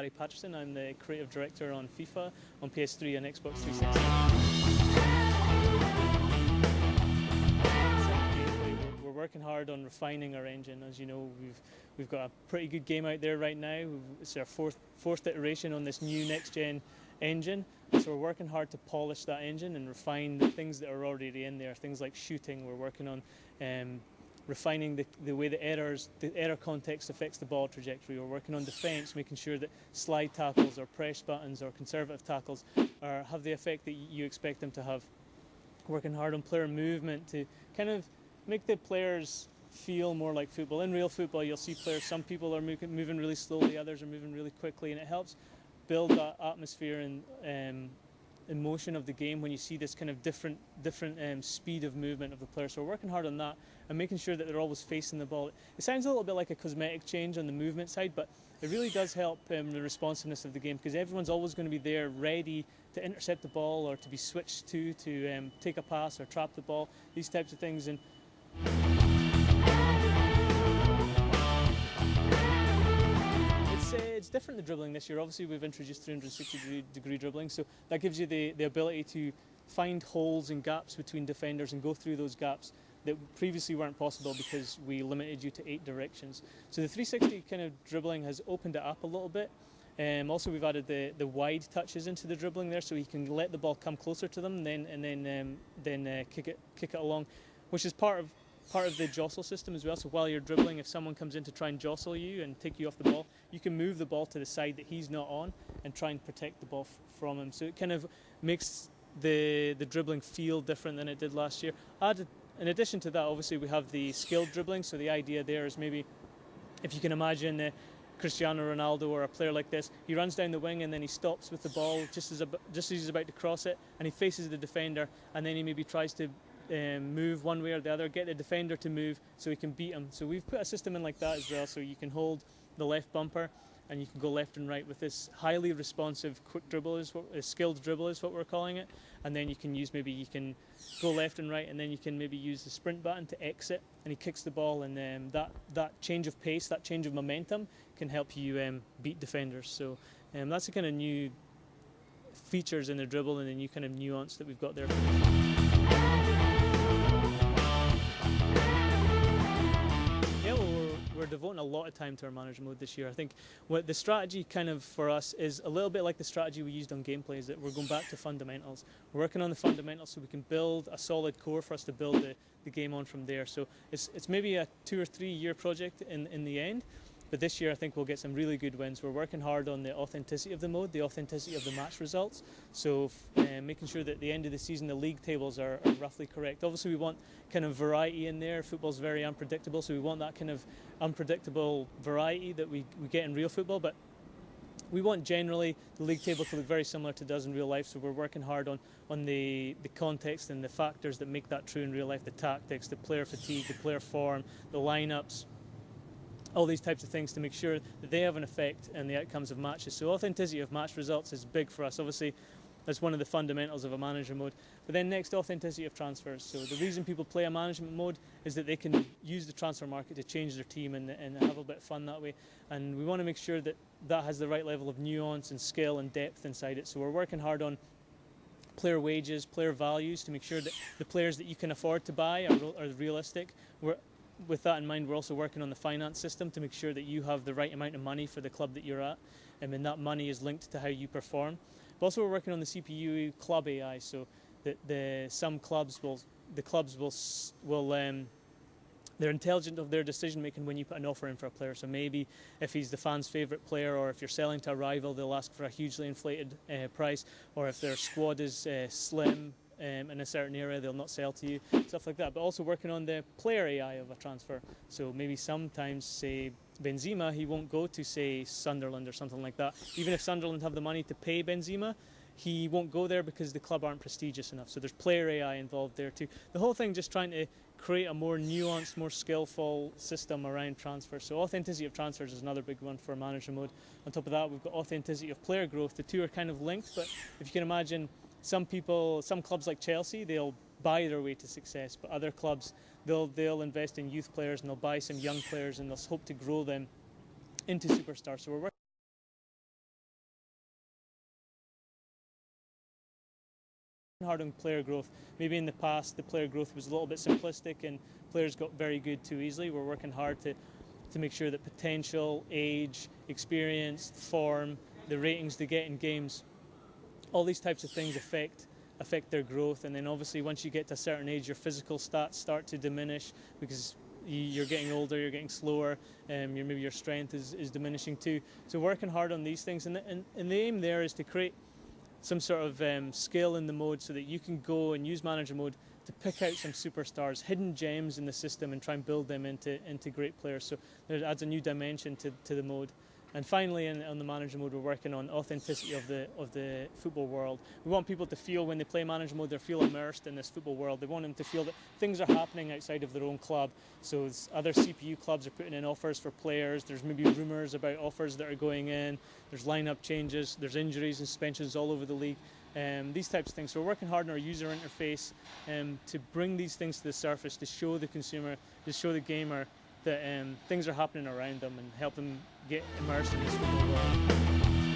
Guy Patterson. I'm the creative director on FIFA, on PS3 and Xbox 360. We're working hard on refining our engine. As you know, we've got a pretty good game out there right now. It's our fourth iteration on this new next-gen engine. So we're working hard to polish that engine and refine the things that are already in there. Things like shooting, we're working on refining the way the error context affects the ball trajectory. We're working on defence, making sure that slide tackles or press buttons or conservative tackles have the effect that you expect them to have. Working hard on player movement to kind of make the players feel more like football. In real football, you'll see players, some people are moving really slowly, others are moving really quickly, and it helps build that atmosphere and emotion of the game when you see this kind of different speed of movement of the player. So we're working hard on that and making sure that they're always facing the ball. It sounds a little bit like a cosmetic change on the movement side, but it really does help the responsiveness of the game, because everyone's always going to be there ready to intercept the ball or to be switched to take a pass or trap the ball, these types of things. And it's different, the dribbling this year. Obviously we've introduced 360-degree dribbling, so that gives you the ability to find holes and gaps between defenders and go through those gaps that previously weren't possible because we limited you to 8 directions. So the 360 kind of dribbling has opened it up a little bit. Also we've added the wide touches into the dribbling there, so you can let the ball come closer to them and then kick it along, which is part of the jostle system as well. So while you're dribbling, if someone comes in to try and jostle you and take you off the ball, you can move the ball to the side that he's not on and try and protect the ball from him. So it kind of makes the dribbling feel different than it did last year. In addition to that, obviously we have the skilled dribbling. So the idea there is, maybe if you can imagine Cristiano Ronaldo or a player like this, he runs down the wing and then he stops with the ball just as he's about to cross it, and he faces the defender, and then he maybe tries to move one way or the other, get the defender to move so he can beat him. So we've put a system in like that as well, so you can hold the left bumper and you can go left and right with this highly responsive quick dribble, skilled dribble is what we're calling it. And then you can go left and right, and then you can maybe use the sprint button to exit, and he kicks the ball, and that change of pace, that change of momentum can help you beat defenders. So that's the kind of new features in the dribble and the new kind of nuance that we've got there. We're devoting a lot of time to our manager mode this year. I think what the strategy kind of for us is a little bit like the strategy we used on gameplay, is that we're going back to fundamentals. We're working on the fundamentals so we can build a solid core for us to build the game on from there. So it's maybe a 2 or 3 year project in the end. But this year I think we'll get some really good wins. We're working hard on the authenticity of the mode, the authenticity of the match results. So making sure that at the end of the season the league tables are roughly correct. Obviously we want kind of variety in there. Football's very unpredictable, so we want that kind of unpredictable variety that we get in real football. But we want generally the league table to look very similar to it does in real life. So we're working hard on the context and the factors that make that true in real life, the tactics, the player fatigue, the player form, the lineups, all these types of things, to make sure that they have an effect in the outcomes of matches. So authenticity of match results is big for us. Obviously, that's one of the fundamentals of a manager mode. But then next, authenticity of transfers. So the reason people play a management mode is that they can use the transfer market to change their team and have a bit of fun that way. And we want to make sure that that has the right level of nuance and skill and depth inside it. So we're working hard on player wages, player values, to make sure that the players that you can afford to buy are realistic. With that in mind, we're also working on the finance system to make sure that you have the right amount of money for the club that you're at, and that money is linked to how you perform. But also we're working on the CPU club AI, so that some clubs will they're intelligent of their decision making when you put an offer in for a player. So maybe if he's the fan's favourite player, or if you're selling to a rival, they'll ask for a hugely inflated price, or if their squad is slim in a certain area, they'll not sell to you, stuff like that. But also working on the player AI of a transfer. So maybe sometimes, say Benzema, he won't go to, say, Sunderland or something like that. Even if Sunderland have the money to pay Benzema, he won't go there because the club aren't prestigious enough. So there's player AI involved there too. The whole thing just trying to create a more nuanced, more skillful system around transfers. So authenticity of transfers is another big one for manager mode. On top of that, we've got authenticity of player growth. The two are kind of linked, but if you can imagine, some clubs like Chelsea, they'll buy their way to success, but other clubs, they'll invest in youth players and they'll buy some young players and they'll hope to grow them into superstars. So we're working hard on player growth. Maybe in the past the player growth was a little bit simplistic and players got very good too easily. We're working hard to make sure that potential, age, experience, form, the ratings they get in games, all these types of things affect their growth. And then obviously once you get to a certain age, your physical stats start to diminish because you're getting older, you're getting slower, maybe your strength is diminishing too. So working hard on these things, and the aim there is to create some sort of skill in the mode so that you can go and use manager mode to pick out some superstars, hidden gems in the system, and try and build them into great players. So it adds a new dimension to the mode. And finally, on the manager mode, we're working on authenticity of the football world. We want people to feel when they play manager mode, they feel immersed in this football world. They want them to feel that things are happening outside of their own club. So other CPU clubs are putting in offers for players. There's maybe rumours about offers that are going in. There's lineup changes. There's injuries and suspensions all over the league. These types of things. So we're working hard on our user interface to bring these things to the surface, to show the consumer, to show the gamer that things are happening around them and help them get immersed in this world.